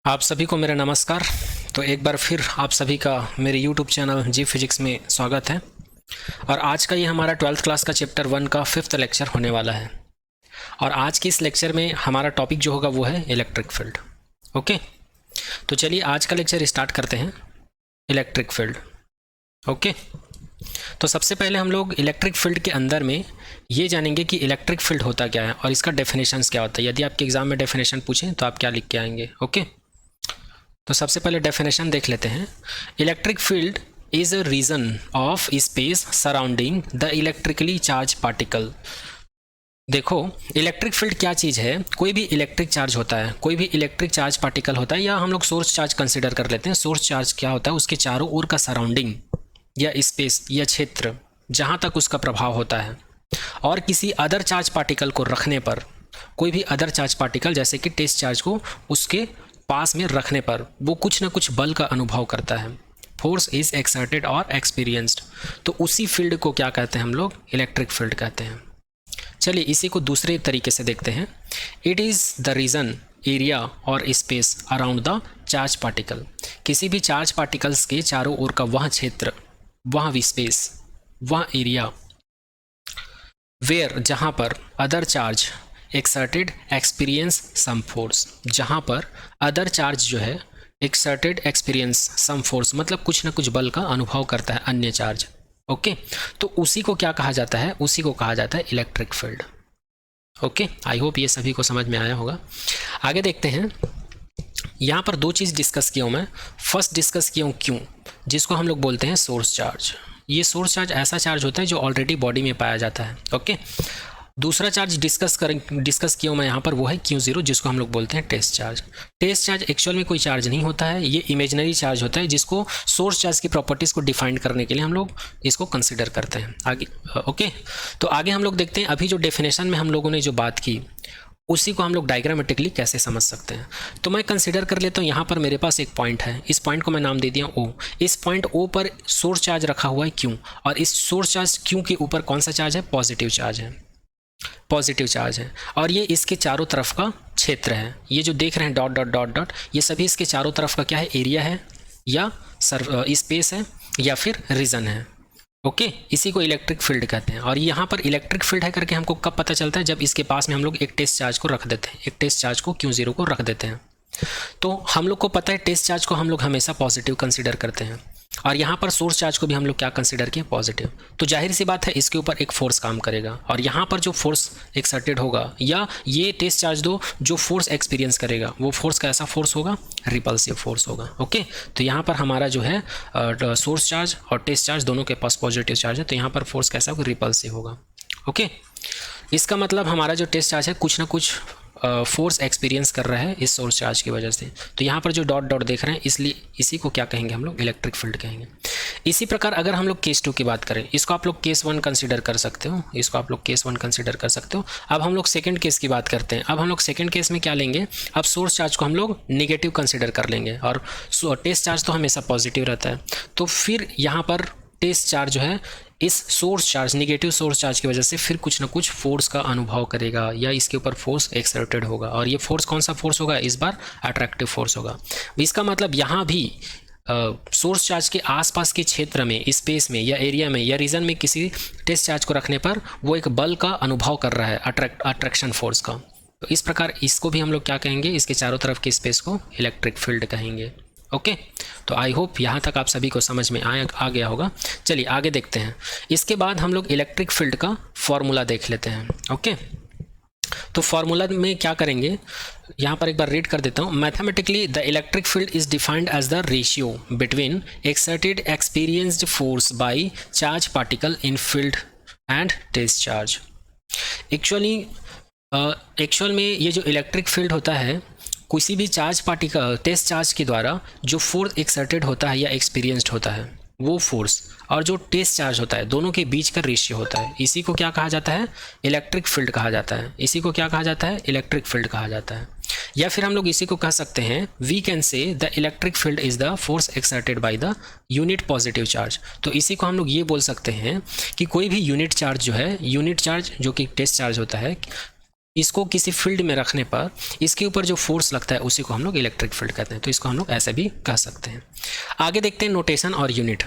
आप सभी को मेरा नमस्कार। तो एक बार फिर आप सभी का मेरे YouTube चैनल जी फिजिक्स में स्वागत है। और आज का ये हमारा 12th क्लास का चैप्टर 1 का 5th लेक्चर होने वाला है। और आज के इस लेक्चर में हमारा टॉपिक जो होगा वो है इलेक्ट्रिक फील्ड। ओके, तो चलिए आज का लेक्चर स्टार्ट करते हैं। Electric field. ओके, तो सबसे पहले हम लोग इलेक्ट्रिक फील्ड के अंदर में ये जानेंगे कि इलेक्ट्रिक फील्ड होता क्या है और इसका डेफिनेशंस क्या होता है। यदि आपके एग्जाम में डेफिनेशन पूछें तो आप क्या लिख के आएंगे। ओके, तो सबसे पहले डेफिनेशन देख लेते हैं। Electric field is a region of space surrounding the electrically charge particle. देखो, इलेक्ट्रिक फील्ड क्या चीज़ है। कोई भी इलेक्ट्रिक चार्ज होता है, कोई भी इलेक्ट्रिक चार्ज पार्टिकल होता है, या हम लोग सोर्स चार्ज कंसिडर कर लेते हैं। सोर्स चार्ज क्या होता है, उसके चारों ओर का सराउंडिंग या स्पेस या क्षेत्र जहाँ तक उसका प्रभाव होता है। और किसी अदर चार्ज पार्टिकल को रखने पर, कोई भी अदर चार्ज पार्टिकल जैसे कि टेस्ट चार्ज को उसके पास में रखने पर वो कुछ ना कुछ बल का अनुभव करता है। फोर्स इज एक्सर्टेड और एक्सपीरियंस्ड। तो उसी फील्ड को क्या कहते हैं हम लोग, इलेक्ट्रिक फील्ड कहते हैं। चलिए इसी को दूसरे तरीके से देखते हैं। It is the region, area और space around the charge particle. किसी भी चार्ज पार्टिकल्स के चारों ओर का वह क्षेत्र, वह स्पेस, वह एरिया वेयर जहाँ पर other charge exerted experience some force, जहाँ पर अदर चार्ज जो है एक्सर्टेड एक्सपीरियंस सम फोर्स मतलब कुछ ना कुछ बल का अनुभव करता है अन्य चार्ज। ओके, तो उसी को क्या कहा जाता है, उसी को कहा जाता है electric field. Okay, I hope ये सभी को समझ में आया होगा। आगे देखते हैं। यहाँ पर दो चीज़ डिस्कस किया हूँ मैं। फर्स्ट डिस्कस किया हूँ क्यों, जिसको हम लोग बोलते हैं सोर्स चार्ज। ये सोर्स चार्ज ऐसा चार्ज होता है जो ऑलरेडी बॉडी में पाया जाता है। ओके, दूसरा चार्ज डिस्कस किया हूँ मैं यहाँ पर, वो है Q0, जिसको हम लोग बोलते हैं test charge. Test charge actual में कोई चार्ज नहीं होता है, ये इमेजिनरी चार्ज होता है जिसको सोर्स चार्ज की प्रॉपर्टीज़ को डिफाइन करने के लिए हम लोग इसको कंसिडर करते हैं आगे। ओके, तो आगे हम लोग देखते हैं। अभी जो डेफिनेशन में हम लोगों ने जो बात की उसी को हम लोग डायग्रामेटिकली कैसे समझ सकते हैं। तो मैं कंसिडर कर लेता हूँ, यहाँ पर मेरे पास एक पॉइंट है, इस पॉइंट को मैं नाम दे दिया O। इस पॉइंट O पर सोर्स चार्ज रखा हुआ है Q, और इस सोर्स चार्ज Q के ऊपर कौन सा चार्ज है, पॉजिटिव चार्ज है। पॉजिटिव चार्ज है, और ये इसके चारों तरफ का क्षेत्र है। ये जो देख रहे हैं डॉट डॉट डॉट डॉट, ये सभी इसके चारों तरफ का क्या है, एरिया है या स्पेस है या फिर रीजन है। ओके, इसी को इलेक्ट्रिक फील्ड कहते हैं। और यहाँ पर इलेक्ट्रिक फील्ड है करके हमको कब पता चलता है, जब इसके पास में हम लोग एक टेस्ट चार्ज को रख देते हैं, एक टेस्ट चार्ज को Q0 को रख देते हैं। तो हम लोग को पता है टेस्ट चार्ज को हम लोग हमेशा पॉजिटिव कंसिडर करते हैं, और यहाँ पर सोर्स चार्ज को भी हम लोग क्या कंसिडर किए, पॉजिटिव। तो जाहिर सी बात है इसके ऊपर एक फोर्स काम करेगा, और यहाँ पर जो फोर्स एक्सर्टेड होगा या ये टेस्ट चार्ज दो जो फोर्स एक्सपीरियंस करेगा, वो फोर्स कैसा फोर्स होगा, रिपल्सिव फोर्स होगा। ओके, तो यहाँ पर हमारा जो है सोर्स चार्ज और टेस्ट चार्ज दोनों के पास पॉजिटिव चार्ज है, तो यहाँ पर फोर्स कैसा होगा, रिपल्सिव होगा। ओके, इसका मतलब हमारा जो टेस्ट चार्ज है कुछ ना कुछ फोर्स एक्सपीरियंस कर रहा है इस सोर्स चार्ज की वजह से। तो यहाँ पर जो डॉट डॉट देख रहे हैं, इसलिए इसी को क्या कहेंगे हम लोग, इलेक्ट्रिक फील्ड कहेंगे। इसी प्रकार अगर हम लोग केस 2 की बात करें, इसको आप लोग केस 1 कंसिडर कर सकते हो, इसको आप लोग केस 1 कंसिडर कर सकते हो। अब हम लोग सेकंड केस की बात करते हैं। अब हम लोग सेकंड केस में क्या लेंगे, अब सोर्स चार्ज को हम लोग नेगेटिव कंसिडर कर लेंगे, और टेस्ट चार्ज तो हमेशा पॉजिटिव रहता है। तो फिर यहाँ पर टेस्ट चार्ज जो है इस source charge, negative source charge की वजह से फिर कुछ ना कुछ फोर्स का अनुभव करेगा, या इसके ऊपर फोर्स एक्सर्टेड होगा। और ये फोर्स कौन सा फोर्स होगा, इस बार अट्रैक्टिव फोर्स होगा। इसका मतलब यहाँ भी सोर्स चार्ज के आसपास के क्षेत्र में, स्पेस में या एरिया में या रीजन में किसी टेस्ट चार्ज को रखने पर वो एक बल का अनुभव कर रहा है, अट्रैक्शन फोर्स का। तो इस प्रकार इसको भी हम लोग क्या कहेंगे, इसके चारों तरफ के स्पेस को इलेक्ट्रिक फील्ड कहेंगे। ओके, तो आई होप यहाँ तक आप सभी को समझ में आ गया होगा। चलिए आगे देखते हैं। इसके बाद हम लोग इलेक्ट्रिक फील्ड का फॉर्मूला देख लेते हैं। ओके, तो फॉर्मूला में क्या करेंगे, यहाँ पर एक बार रीड कर देता हूँ। Mathematically the electric field is defined as the ratio between exerted experienced force by charge particle in field and test charge. Actual में ये जो इलेक्ट्रिक फील्ड होता है, किसी भी चार्ज पार्टिकल टेस्ट चार्ज के द्वारा जो फोर्स एक्सर्टेड होता है या एक्सपीरियंस्ड होता है, वो फोर्स और जो टेस्ट चार्ज होता है, दोनों के बीच का रेशियो होता है। इसी को क्या कहा जाता है, इलेक्ट्रिक फील्ड कहा जाता है। इसी को क्या कहा जाता है, इलेक्ट्रिक फील्ड कहा जाता है। या फिर हम लोग इसी को कह सकते हैं, we can say the electric field is the force exerted by the unit positive charge. तो इसी को हम लोग ये बोल सकते हैं कि कोई भी यूनिट चार्ज जो है, यूनिट चार्ज जो कि टेस्ट चार्ज होता है, इसको किसी फील्ड में रखने पर इसके ऊपर जो फोर्स लगता है उसी को हम लोग इलेक्ट्रिक फील्ड कहते हैं। तो इसको हम लोग ऐसे भी कह सकते हैं। आगे देखते हैं नोटेशन और यूनिट।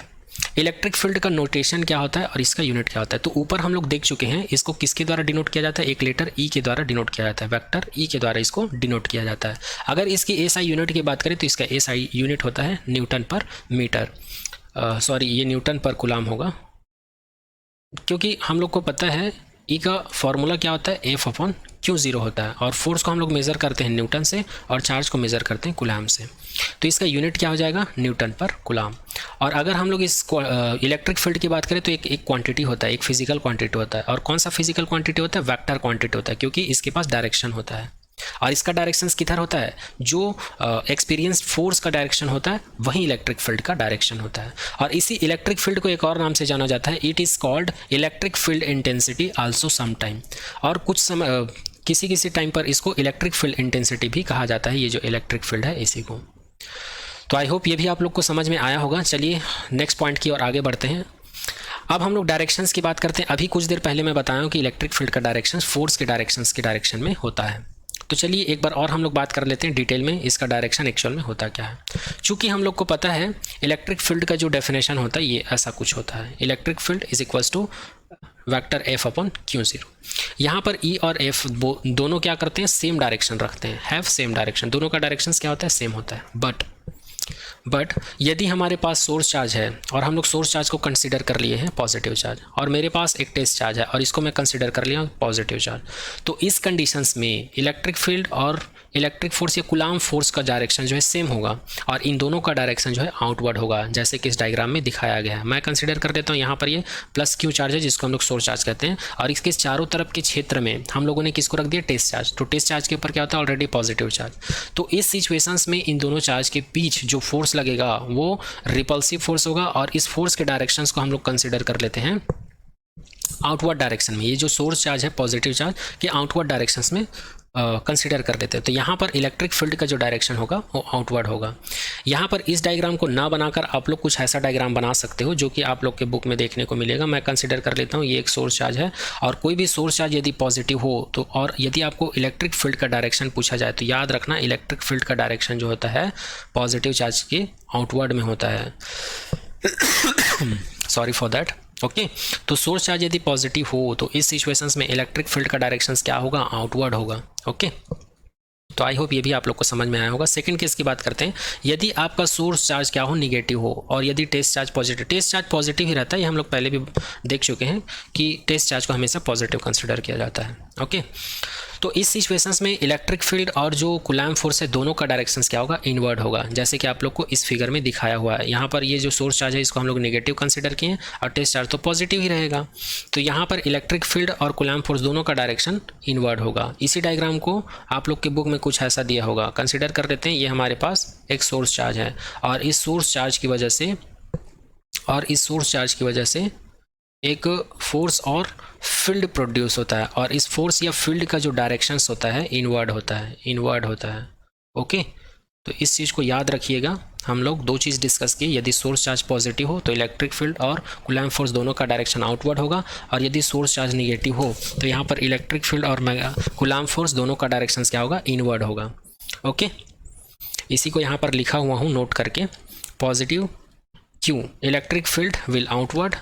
इलेक्ट्रिक फील्ड का नोटेशन क्या होता है और इसका यूनिट क्या होता है। तो ऊपर हम लोग देख चुके हैं, इसको किसके द्वारा डिनोट किया जाता है, एक लेटर ई के द्वारा डिनोट किया जाता है, वेक्टर ई के द्वारा इसको डिनोट किया जाता है। अगर इसकी एसआई यूनिट की बात करें तो इसका एसआई यूनिट होता है न्यूटन पर मीटर, सॉरी ये न्यूटन पर कूलाम होगा, क्योंकि हम लोग को पता है ई का फॉर्मूला क्या होता है, एफ अपॉन क्यू जीरो होता है, और फोर्स को हम लोग मेज़र करते हैं न्यूटन से और चार्ज को मेज़र करते हैं कूलाम से। तो इसका यूनिट क्या हो जाएगा, न्यूटन पर कूलाम। और अगर हम लोग इस इलेक्ट्रिक फील्ड की बात करें तो एक क्वांटिटी होता है, एक फिजिकल क्वांटिटी होता है। और कौन सा फिजिकल क्वांटिटी होता है, वेक्टर क्वांटिटी होता है, क्योंकि इसके पास डायरेक्शन होता है। और इसका डायरेक्शन किधर होता है, जो एक्सपीरियंस फोर्स का डायरेक्शन होता है वही इलेक्ट्रिक फील्ड का डायरेक्शन होता है। और इसी इलेक्ट्रिक फील्ड को एक और नाम से जाना जाता है, it is called electric field intensity also some time. और कुछ समय किसी किसी टाइम पर इसको इलेक्ट्रिक फील्ड इंटेंसिटी भी कहा जाता है, ये जो इलेक्ट्रिक फील्ड है इसी को। तो आई होप ये भी आप लोग को समझ में आया होगा। चलिए नेक्स्ट पॉइंट की ओर आगे बढ़ते हैं। अब हम लोग डायरेक्शंस की बात करते हैं। अभी कुछ देर पहले मैं बताया हूँ कि इलेक्ट्रिक फील्ड का डायरेक्शन फोर्स के डायरेक्शंस के डायरेक्शन में होता है। तो चलिए एक बार और हम लोग बात कर लेते हैं डिटेल में, इसका डायरेक्शन एक्चुअल में होता क्या है। चूँकि हम लोग को पता है इलेक्ट्रिक फील्ड का जो डेफिनेशन होता है ये ऐसा कुछ होता है, electric field is equals to vector F upon Q zero. यहाँ पर ई और एफ दोनों क्या करते हैं, सेम डायरेक्शन रखते हैं, हैव सेम डायरेक्शन, दोनों का डायरेक्शन क्या होता है, सेम होता है। बट यदि हमारे पास सोर्स चार्ज है और हम लोग सोर्स चार्ज को कंसीडर कर लिए हैं पॉजिटिव चार्ज, और मेरे पास एक टेस्ट चार्ज है और इसको मैं कंसीडर कर लिया पॉजिटिव चार्ज, तो इस कंडीशंस में इलेक्ट्रिक फील्ड और इलेक्ट्रिक फोर्स या कूलाम फोर्स का डायरेक्शन जो है सेम होगा, और इन दोनों का डायरेक्शन जो है आउटवर्ड होगा, जैसे कि इस डायग्राम में दिखाया गया है। मैं कंसीडर कर देता हूँ यहाँ पर ये प्लस क्यू चार्ज है जिसको हम लोग सोर्स चार्ज कहते हैं, और इसके चारों तरफ के क्षेत्र में हम लोगों ने किसको रख दिया, टेस्ट चार्ज। तो टेस्ट चार्ज के ऊपर क्या होता है, ऑलरेडी पॉजिटिव चार्ज। तो इस सिचुएशंस में इन दोनों चार्ज के बीच जो फोर्स लगेगा वो रिपल्सिव फोर्स होगा, और इस फोर्स के डायरेक्शंस को हम लोग कंसीडर कर लेते हैं आउटवर्ड डायरेक्शन में। ये जो सोर्स चार्ज है पॉजिटिव चार्ज के आउटवर्ड डायरेक्शंस में कंसीडर कर देते हैं। तो यहाँ पर इलेक्ट्रिक फील्ड का जो डायरेक्शन होगा वो आउटवर्ड होगा। यहाँ पर इस डायग्राम को ना बनाकर आप लोग कुछ ऐसा डायग्राम बना सकते हो जो कि आप लोग के बुक में देखने को मिलेगा। मैं कंसीडर कर लेता हूँ ये एक सोर्स चार्ज है, और कोई भी सोर्स चार्ज यदि पॉजिटिव हो तो, और यदि आपको इलेक्ट्रिक फील्ड का डायरेक्शन पूछा जाए तो याद रखना इलेक्ट्रिक फील्ड का डायरेक्शन जो होता है पॉजिटिव चार्ज के आउटवर्ड में होता है। Sorry for that. ओके, तो सोर्स चार्ज यदि पॉजिटिव हो तो इस सिचुएशंस में इलेक्ट्रिक फील्ड का डायरेक्शंस क्या होगा, आउटवर्ड होगा। ओके, तो आई होप ये भी आप लोग को समझ में आया होगा। सेकंड केस की बात करते हैं। यदि आपका सोर्स चार्ज क्या हो, निगेटिव हो, और यदि टेस्ट चार्ज पॉजिटिव ही रहता है, ये हम लोग पहले भी देख चुके हैं कि टेस्ट चार्ज को हमेशा पॉजिटिव कंसिडर किया जाता है। ओके, तो इस सिचुएशंस में इलेक्ट्रिक फील्ड और जो कूलाम फोर्स है दोनों का डायरेक्शन क्या होगा, इनवर्ड होगा, जैसे कि आप लोग को इस फिगर में दिखाया हुआ है। यहाँ पर ये जो सोर्स चार्ज है इसको हम लोग नेगेटिव कंसिडर किए हैं और टेस्ट चार्ज तो पॉजिटिव ही रहेगा। तो यहाँ पर इलेक्ट्रिक फील्ड और कूलाम फोर्स दोनों का डायरेक्शन इनवर्ड होगा। इसी डायग्राम को आप लोग के बुक में कुछ ऐसा दिया होगा, कंसिडर कर लेते हैं। ये हमारे पास एक सोर्स चार्ज है, और इस सोर्स चार्ज की वजह से एक फोर्स और फील्ड प्रोड्यूस होता है, और इस फोर्स या फील्ड का जो डायरेक्शंस होता है इनवर्ड होता है। ओके, तो इस चीज़ को याद रखिएगा। हम लोग दो चीज़ डिस्कस की, यदि सोर्स चार्ज पॉजिटिव हो तो इलेक्ट्रिक फील्ड और कूलाम फोर्स दोनों का डायरेक्शन आउटवर्ड होगा, और यदि सोर्स चार्ज निगेटिव हो तो यहाँ पर इलेक्ट्रिक फील्ड और कूलाम फोर्स दोनों का डायरेक्शन क्या होगा, इनवर्ड होगा। ओके, इसी को यहाँ पर लिखा हुआ हूँ नोट करके, positive Q electric field will outward,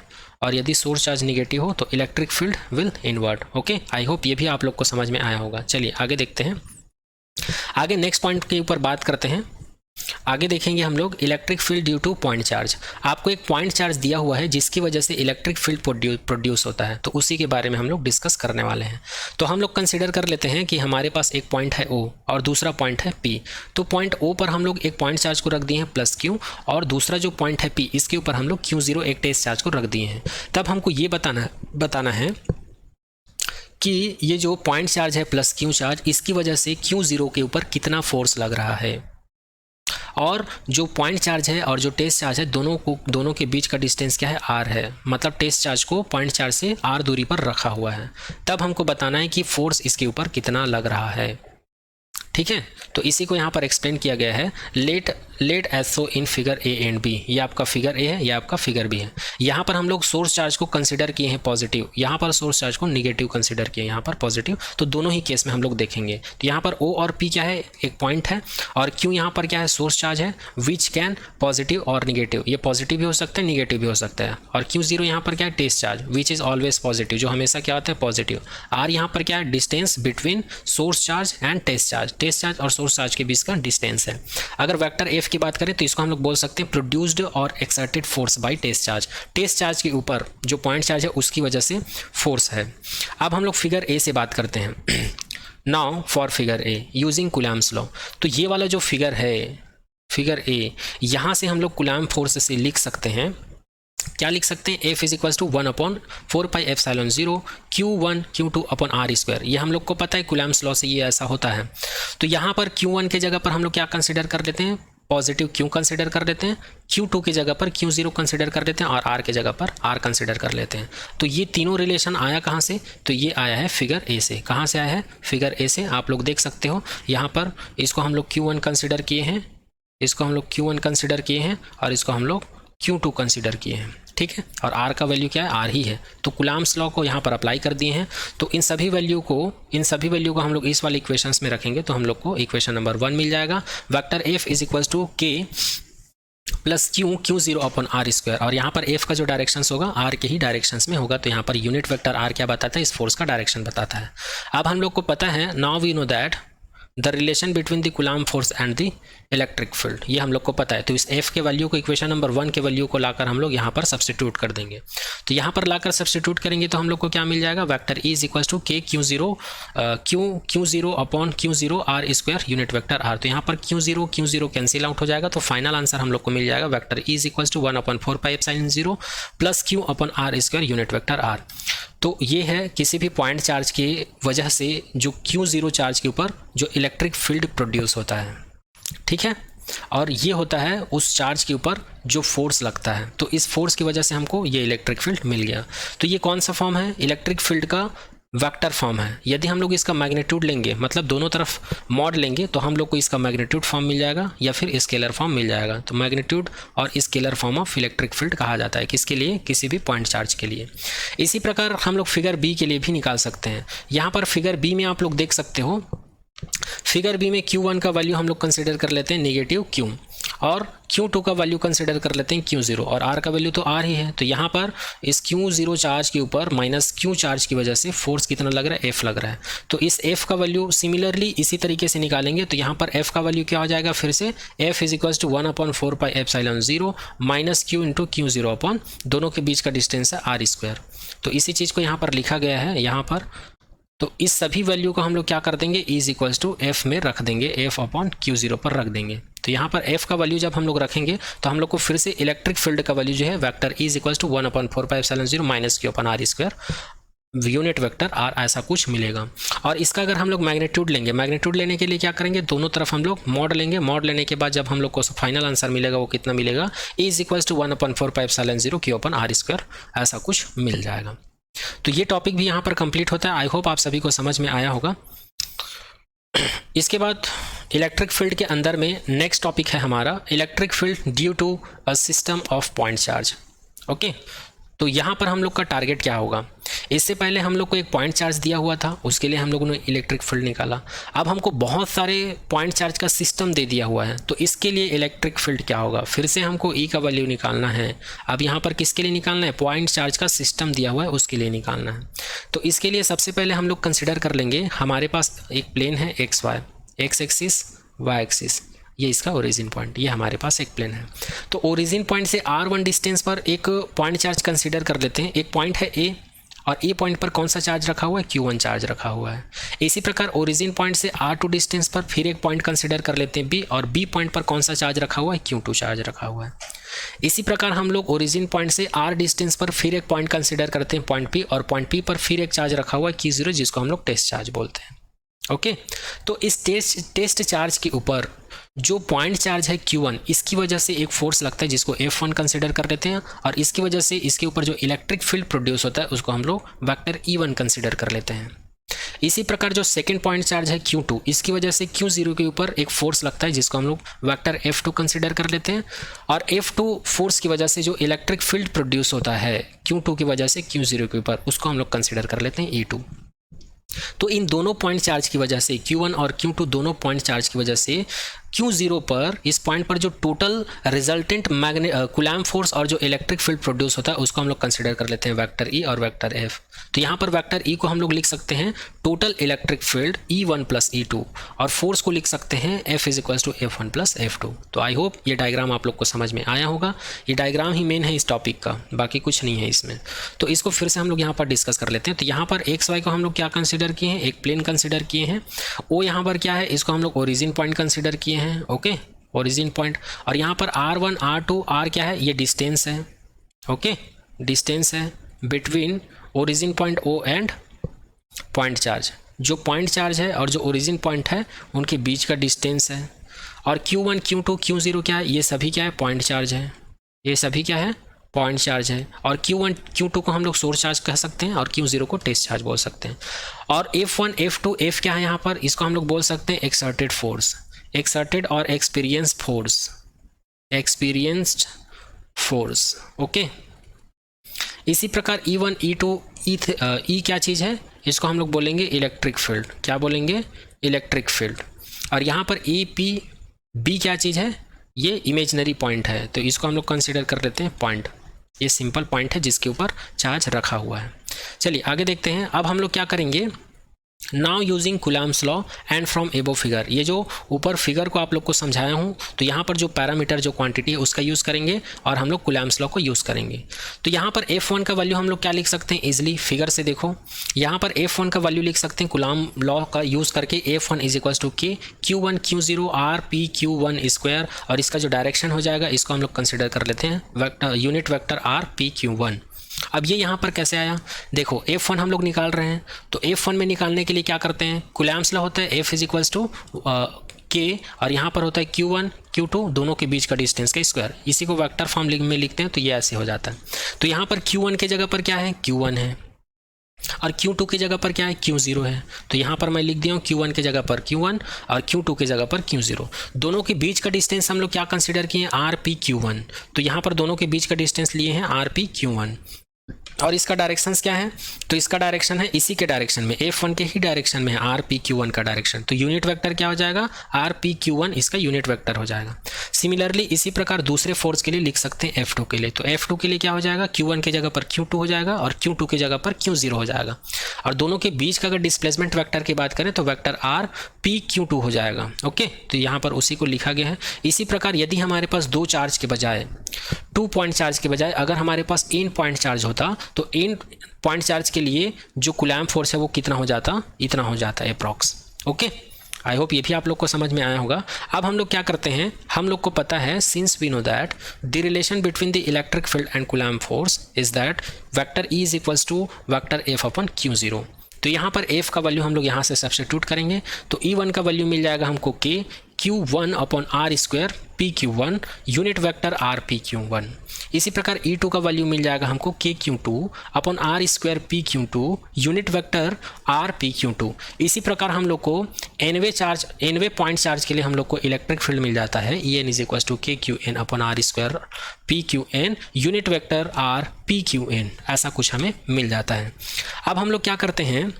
और यदि सोर्स चार्ज निगेटिव हो तो electric field will inward. Okay, I hope ये भी आप लोग को समझ में आया होगा। चलिए आगे देखते हैं। आगे नेक्स्ट पॉइंट के ऊपर बात करते हैं। आगे देखेंगे हम लोग electric field due two point charge. आपको एक पॉइंट चार्ज दिया हुआ है जिसकी वजह से इलेक्ट्रिक फील्ड प्रोड्यूस होता है, तो उसी के बारे में हम लोग डिस्कस करने वाले हैं। तो हम लोग कंसीडर कर लेते हैं कि हमारे पास एक पॉइंट है O और दूसरा पॉइंट है P। तो पॉइंट O पर हम लोग एक पॉइंट चार्ज को रख दिए हैं प्लस Q, और दूसरा जो पॉइंट है P इसके ऊपर हम लोग Q0 एक टेस्ट चार्ज को रख दिए हैं। तब हमको ये बताना है कि ये जो पॉइंट चार्ज है प्लस Q चार्ज, इसकी वजह से Q0 के ऊपर कितना फोर्स लग रहा है, और जो पॉइंट चार्ज है और जो टेस्ट चार्ज है दोनों के बीच का डिस्टेंस क्या है, r है। मतलब टेस्ट चार्ज को पॉइंट चार्ज से r दूरी पर रखा हुआ है। तब हमको बताना है कि फोर्स इसके ऊपर कितना लग रहा है। ठीक है, तो इसी को यहाँ पर एक्सप्लेन किया गया है। Let as so in figure A and B, ये आपका फिगर ए है, ये आपका फिगर बी है। यहाँ पर हम लोग सोर्स चार्ज को कंसिडर किए हैं पॉजिटिव, यहाँ पर सोर्स चार्ज को निगेटिव कंसिडर किए, यहाँ पर पॉजिटिव, तो दोनों ही केस में हम लोग देखेंगे। तो यहाँ पर ओ और पी क्या है, एक पॉइंट है, और क्यू यहाँ पर क्या है, सोर्स चार्ज है, विच कैन पॉजिटिव और निगेटिव, ये पॉजिटिव भी हो सकता है, निगेटिव भी हो सकता है। और क्यू जीरो यहाँ पर क्या है, test charge, which is always positive, जो हमेशा क्या होता है, पॉजिटिव। आर यहाँ पर क्या है, distance between source charge and test charge, test charge और सोर्स चार्ज के बीच का डिस्टेंस है। अगर वेक्टर एफ की बात करें तो इसको हम लोग बोल सकते हैं प्रोड्यूस्ड और exerted force by test charge, test charge के ऊपर जो पॉइंट चार्ज है उसकी वजह से फोर्स है। अब हम लोग फिगर ए से बात करते हैं। Now for figure A using Coulomb's law, तो ये वाला जो फिगर है, फिगर ए, यहाँ से हम लोग कूलम्ब फोर्स से लिख सकते हैं, क्या लिख सकते हैं, F is equals to 1/4πε0 Q1 Q2 upon R square. ये हम लोग को पता है कूलम्ब्स लॉ से ये ऐसा होता है। तो यहाँ पर Q1 के जगह पर हम लोग क्या कंसिडर कर लेते हैं, पॉजिटिव Q कंसिडर कर लेते हैं, Q2 की जगह पर Q0 कंसिडर कर लेते हैं, और R के जगह पर R कंसिडर कर लेते हैं। तो ये तीनों रिलेशन आया कहाँ से, तो ये आया है फिगर ए से। कहाँ से आया है, फिगर ए से। आप लोग देख सकते हो यहाँ पर, इसको हम लोग Q1 कंसिडर किए हैं, इसको हम लोग Q1 कंसिडर किए हैं, और इसको हम लोग Q2 कंसिडर किए हैं, ठीक है। और R का वैल्यू क्या है, R ही है। तो कूलम्ब्स लॉ को यहाँ पर अप्लाई कर दिए हैं। तो इन सभी वैल्यू को हम लोग इस वाले इक्वेशंस में रखेंगे, तो हम लोग को इक्वेशन नंबर 1 मिल जाएगा। Vector F is equals to K plus Q0 upon R square, और यहाँ पर F का जो डायरेक्शंस होगा R के ही डायरेक्शंस में होगा। तो यहाँ पर यूनिट वेक्टर R क्या बताता है, इस फोर्स का डायरेक्शन बताता है। अब हम लोग को पता है, now we know that the relation between the Coulomb force and the electric field, ये हम लोग को पता है। तो इस F के वैल्यू को, इक्वेशन नंबर 1 के वैल्यू को लाकर हम लोग यहाँ पर सब्स्टिट्यूट कर देंगे। तो यहाँ पर लाकर सब्स्टिट्यूट करेंगे तो हम लोग को क्या मिल जाएगा, vector E is equals to K Q0 अपॉन Q0 R square unit vector R। तो यहाँ पर Q0 कैंसिल आउट हो जाएगा, तो फाइनल आंसर हम लोग को मिल जाएगा vector E is equals to 1/4πε0 plus Q upon R square unit vector R। तो ये है किसी भी पॉइंट चार्ज की वजह से जो Q0 चार्ज के ऊपर जो इलेक्ट्रिक फील्ड प्रोड्यूस होता है, ठीक है। और ये होता है उस चार्ज के ऊपर जो फोर्स लगता है। तो इस फोर्स की वजह से हमको ये इलेक्ट्रिक फील्ड मिल गया। तो ये कौन सा फॉर्म है, इलेक्ट्रिक फील्ड का वेक्टर फॉर्म है। यदि हम लोग इसका मैग्नीट्यूड लेंगे, मतलब दोनों तरफ मॉड लेंगे, तो हम लोग को इसका मैग्नीट्यूड फॉर्म मिल जाएगा या फिर स्केलर फॉर्म मिल जाएगा। तो मैग्नीट्यूड और scalar form of electric field कहा जाता है, किसके लिए, किसी भी पॉइंट चार्ज के लिए। इसी प्रकार हम लोग फिगर बी के लिए भी निकाल सकते हैं। यहाँ पर फिगर बी में आप लोग देख सकते हो, फिगर बी में Q1 का वैल्यू हम लोग कंसिडर कर लेते हैं नेगेटिव Q, और Q2 का वैल्यू कंसिडर कर लेते हैं Q0, और R का वैल्यू तो R ही है। तो यहाँ पर इस Q0 चार्ज के ऊपर माइनस Q चार्ज की वजह से फोर्स कितना लग रहा है, F लग रहा है। तो इस F का वैल्यू सिमिलरली इसी तरीके से निकालेंगे। तो यहाँ पर F का वैल्यू क्या हो जाएगा, फिर से F is equals to 1/4πε0 minus Q into Q0 upon दोनों के बीच का डिस्टेंस है R स्क्वायर। तो इसी चीज़ को यहाँ पर लिखा गया है यहाँ पर। तो इस सभी वैल्यू को हम लोग क्या कर देंगे, E is equals to F में रख देंगे, F अपॉन Q0 पर रख देंगे। तो यहाँ पर F का वैल्यू जब हम लोग रखेंगे तो हम लोग को फिर से इलेक्ट्रिक फील्ड का वैल्यू जो है vector E is equals to 1/4πε0 minus Q upon R square unit vector R, ऐसा कुछ मिलेगा। और इसका अगर हम लोग मैग्नीट्यूड लेंगे, मैग्नीट्यूड लेने के लिए क्या करेंगे, दोनों तरफ हम लोग मॉड लेंगे। मॉड लेने के बाद जब हम लोग को फाइनल आंसर मिलेगा वो कितना मिलेगा, E is equals to 1/4πε0 Q upon R square, ऐसा कुछ मिल जाएगा। तो ये टॉपिक भी यहाँ पर कंप्लीट होता है। आई होप आप सभी को समझ में आया होगा। इसके बाद इलेक्ट्रिक फील्ड के अंदर में नेक्स्ट टॉपिक है हमारा electric field due to a system of point charge. Okay, तो यहाँ पर हम लोग का टारगेट क्या होगा, इससे पहले हम लोग को एक पॉइंट चार्ज दिया हुआ था, उसके लिए हम लोगों ने इलेक्ट्रिक फील्ड निकाला। अब हमको बहुत सारे पॉइंट चार्ज का सिस्टम दे दिया हुआ है, तो इसके लिए इलेक्ट्रिक फील्ड क्या होगा, फिर से हमको E का वैल्यू निकालना है। अब यहाँ पर किसके लिए निकालना है, पॉइंट चार्ज का सिस्टम दिया हुआ है उसके लिए निकालना है। तो इसके लिए सबसे पहले हम लोग कंसिडर कर लेंगे, हमारे पास एक प्लेन है XY, X axis Y axis, ये इसका ओरिजिन पॉइंट, ये हमारे पास एक प्लेन है। तो ओरिजिन पॉइंट से R1 डिस्टेंस पर एक पॉइंट चार्ज कंसीडर कर लेते हैं। एक पॉइंट है A, और A पॉइंट पर कौन सा चार्ज रखा हुआ है, Q1 चार्ज रखा हुआ है। इसी प्रकार ओरिजिन पॉइंट से R2 डिस्टेंस पर फिर एक पॉइंट कंसीडर कर लेते हैं B, और B पॉइंट पर कौन सा चार्ज रखा हुआ है, Q2 चार्ज रखा हुआ है। इसी प्रकार हम लोग ओरिजिन पॉइंट से R डिस्टेंस पर फिर एक पॉइंट कंसीडर करते हैं पॉइंट P, और पॉइंट P पर फिर एक चार्ज रखा हुआ है Q0, जिसको हम लोग टेस्ट चार्ज बोलते हैं। ओके, तो इस टेस्ट चार्ज के ऊपर जो पॉइंट चार्ज है Q1, इसकी वजह से एक फोर्स लगता है जिसको F1 कंसिडर कर लेते हैं, और इसकी वजह से इसके ऊपर जो इलेक्ट्रिक फील्ड प्रोड्यूस होता है उसको हम लोग वेक्टर E1 कंसिडर कर लेते हैं। इसी प्रकार जो सेकंड पॉइंट चार्ज है Q2, इसकी वजह से Q0 के ऊपर एक फोर्स लगता है जिसको हम लोग वेक्टर F2 कंसिडर कर लेते हैं, और F2 फोर्स की वजह से जो इलेक्ट्रिक फील्ड प्रोड्यूस होता है Q2 की वजह से Q0 के ऊपर, उसको हम लोग कंसिडर कर लेते हैं E2। तो इन दोनों पॉइंट चार्ज की वजह से Q1 और Q2 दोनों पॉइंट चार्ज की वजह से Q0 पर, इस पॉइंट पर जो टोटल रिजल्टेंट कूलम्ब फोर्स और जो इलेक्ट्रिक फील्ड प्रोड्यूस होता है उसको हम लोग कंसिडर कर लेते हैं वेक्टर E और वेक्टर F। तो यहाँ पर वेक्टर E को हम लोग लिख सकते हैं total electric field E1 plus E2, और फोर्स को लिख सकते हैं F is equals to F1 plus F2। तो आई होप ये डायग्राम आप लोग को समझ में आया होगा। ये डायग्राम ही मेन है इस टॉपिक का, बाकी कुछ नहीं है इसमें। तो इसको फिर से हम लोग यहाँ पर डिस्कस कर लेते हैं। तो यहाँ पर एक्स वाई को हम लोग क्या कंसिडर किए हैं, एक प्लेन कंसिडर किए हैं। ओ यहाँ पर क्या है, इसको हम लोग ओरिजिन पॉइंट कंसिडर किए हैं, ओके, ओरिजिन पॉइंट। और यहाँ पर R1 R2 R क्या है, ये डिस्टेंस है, ओके, डिस्टेंस है between origin point O and point charge. जो पॉइंट चार्ज है और जो ओरिजिन पॉइंट है उनके बीच का डिस्टेंस है। और Q1 Q2 Q0 क्या है, ये सभी क्या है, पॉइंट चार्ज है, ये सभी क्या है, पॉइंट चार्ज है। और Q1 Q2 को हम लोग सोर्स चार्ज कह सकते हैं और Q0 को टेस्ट चार्ज बोल सकते हैं। और F1 F2 F क्या है यहाँ पर, इसको हम लोग बोल सकते हैं एक्सर्टेड फोर्स, एक्सर्टेड और experienced force, experienced force, okay. इसी प्रकार E1 E2 E क्या चीज़ है, इसको हम लोग बोलेंगे इलेक्ट्रिक फील्ड, क्या बोलेंगे, इलेक्ट्रिक फील्ड। और यहाँ पर B क्या चीज़ है, ये इमेजिनरी पॉइंट है, तो इसको हम लोग कंसिडर कर लेते हैं पॉइंट। ये सिंपल पॉइंट है जिसके ऊपर चार्ज रखा हुआ है। चलिए आगे देखते हैं। अब हम लोग क्या करेंगे, now using Coulomb's law and from above figure, ये जो ऊपर फिगर को आप लोग को समझाया हूँ, तो यहाँ पर जो पैरामीटर जो क्वांटिटी है उसका यूज़ करेंगे और हम लोग कूलम्ब्स लॉ को यूज़ करेंगे। तो यहाँ पर F1 का वैल्यू हम लोग क्या लिख सकते हैं, इजिली फिगर से देखो, यहाँ पर F1 का वैल्यू लिख सकते हैं कूलम्ब लॉ का यूज़ करके, F1 is equals to K Q1 Q0 R P Q1 square, और इसका जो डायरेक्शन हो जाएगा इसको हम लोग कंसिडर कर लेते हैं vector, unit vector R P Q1। अब ये यहाँ पर कैसे आया, देखो F1 हम लोग निकाल रहे हैं, तो F1 में निकालने के लिए क्या करते हैं, कूलम्ब्स लॉ होता है F is equals to K, और यहाँ पर होता है Q1 Q2 दोनों के बीच का डिस्टेंस का स्क्वायर, इसी को वेक्टर फॉर्म में लिखते हैं, तो ये ऐसे हो जाता है। तो यहाँ पर Q1 के जगह पर क्या है, Q1 है, और Q2 की जगह पर क्या है, Q0 है। तो यहाँ पर मैं लिख दिया हूँ Q1 के जगह पर Q1 और Q2 के जगह पर Q0। दोनों के बीच का डिस्टेंस हम लोग क्या कंसिडर किए, RP Q1। तो यहाँ पर दोनों के बीच का डिस्टेंस लिए हैं RP Q1। और इसका डायरेक्शंस क्या है, तो इसका डायरेक्शन है इसी के डायरेक्शन में, F1 के ही डायरेक्शन में है, RP Q1 का डायरेक्शन। तो यूनिट वेक्टर क्या हो जाएगा, RP Q1 इसका यूनिट वेक्टर हो जाएगा। सिमिलरली इसी प्रकार दूसरे फोर्स के लिए लिख सकते हैं F2 के लिए, तो F2 के लिए क्या हो जाएगा, Q1 के जगह पर Q2 हो जाएगा और Q2 के जगह पर Q0 हो जाएगा। और दोनों के बीच का अगर डिस्प्लेसमेंट वेक्टर की बात करें तो वेक्टर RP Q2 हो जाएगा, ओके। तो यहाँ पर उसी को लिखा गया है। इसी प्रकार यदि हमारे पास 2 चार्ज के बजाय, 2 पॉइंट चार्ज के बजाय अगर हमारे पास इन पॉइंट चार्ज होता, तो इन पॉइंट चार्ज के लिए जो कूलम्ब फोर्स है वो कितना हो जाता, इतना हो जाता है अप्रॉक्स, ओके। आई होप ये भी आप लोग को समझ में आया होगा। अब हम लोग क्या करते हैं, हम लोग को पता है, since we know that the relation between the electric field and Coulomb force is that vector E is equals to vector F upon Q0। तो यहाँ पर F का वैल्यू हम लोग यहाँ से सब्स्टिट्यूट करेंगे, तो E1 का वैल्यू मिल जाएगा हमको K Q1 upon R square P Q1 unit vector R P Q1। इसी प्रकार E2 का वैल्यू मिल जाएगा हमको K Q2 upon R square P Q2 unit vector R P Q2। इसी प्रकार हम लोग को nवे पॉइंट चार्ज के लिए हम लोग को इलेक्ट्रिक फील्ड मिल जाता है, En is equals to K Qn upon R square P Qn unit vector R P Qn, ऐसा कुछ हमें मिल जाता है। अब हम लोग क्या करते हैं,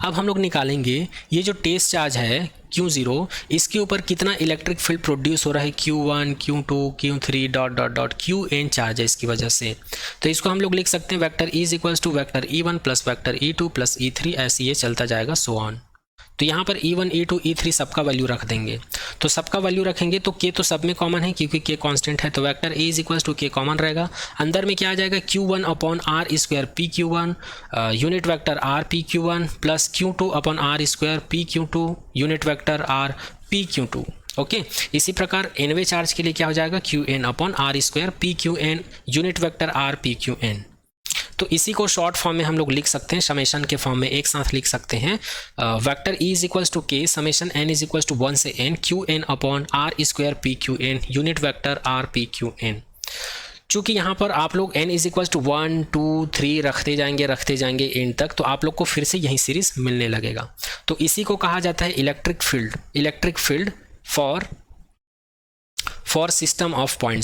अब हम लोग निकालेंगे ये जो टेस्ट चार्ज है Q0, इसके ऊपर कितना इलेक्ट्रिक फील्ड प्रोड्यूस हो रहा है, Q1 Q2 Q3 dot dot dot Qn charge है इसकी वजह से। तो इसको हम लोग लिख सकते हैं vector E is equals to vector E1 plus vector E2 plus E3, ऐसे ये चलता जाएगा सो ऑन। तो यहाँ पर E1 E2 E3 सबका वैल्यू रख देंगे, तो सबका वैल्यू रखेंगे तो K तो सब में कॉमन है क्योंकि K कांस्टेंट है, तो vector A is equals to K common रहेगा। अंदर में क्या आ जाएगा, Q1 upon R square P Q1 unit vector R P Q1 plus Q2 upon R square P Q2 unit vector R P Q2, okay. इसी प्रकार nवे charge के लिए क्या हो जाएगा, Qn upon R square P Qn unit vector R P Qn। तो इसी को शॉर्ट फॉर्म में हम लोग लिख सकते हैं, समेशन के फॉर्म में एक साथ लिख सकते हैं, vector E is equals to K summation n is equals to 1 से n Qn upon R square P Qn unit vector R P Qn। चूँकि यहाँ पर आप लोग n इज इक्वल टू 1 2 3 रखते जाएंगे एंड तक, तो आप लोग को फिर से यही सीरीज मिलने लगेगा। तो इसी को कहा जाता है electric field for system of point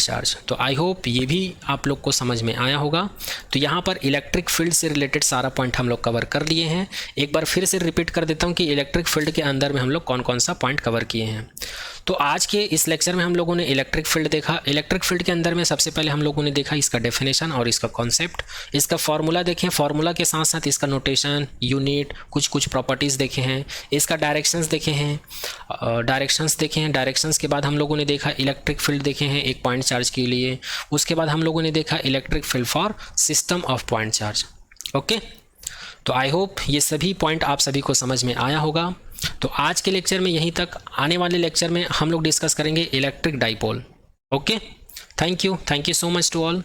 charge. तो आई होप ये भी आप लोग को समझ में आया होगा। तो यहाँ पर इलेक्ट्रिक फील्ड से रिलेटेड सारा पॉइंट हम लोग कवर कर लिए हैं। एक बार फिर से रिपीट कर देता हूँ कि इलेक्ट्रिक फील्ड के अंदर में हम लोग कौन कौन सा पॉइंट कवर किए हैं। तो आज के इस लेक्चर में हम लोगों ने इलेक्ट्रिक फील्ड देखा। इलेक्ट्रिक फील्ड के अंदर में सबसे पहले हम लोगों ने देखा इसका डेफिनेशन और इसका कॉन्सेप्ट, इसका फॉर्मूला देखें, फॉर्मूला के साथ साथ इसका नोटेशन, यूनिट, कुछ प्रॉपर्टीज़ देखे हैं, इसका डायरेक्शंस देखे हैं, डायरेक्शंस के बाद हम लोगों ने देखा इलेक्ट्रिक फील्ड देखे हैं एक पॉइंट चार्ज के लिए। उसके बाद हम लोगों ने देखा electric field for system of point charge. Okay, तो आई होप ये सभी पॉइंट आप सभी को समझ में आया होगा। तो आज के लेक्चर में यहीं तक। आने वाले लेक्चर में हम लोग डिस्कस करेंगे electric dipole. Okay, thank you so much to all.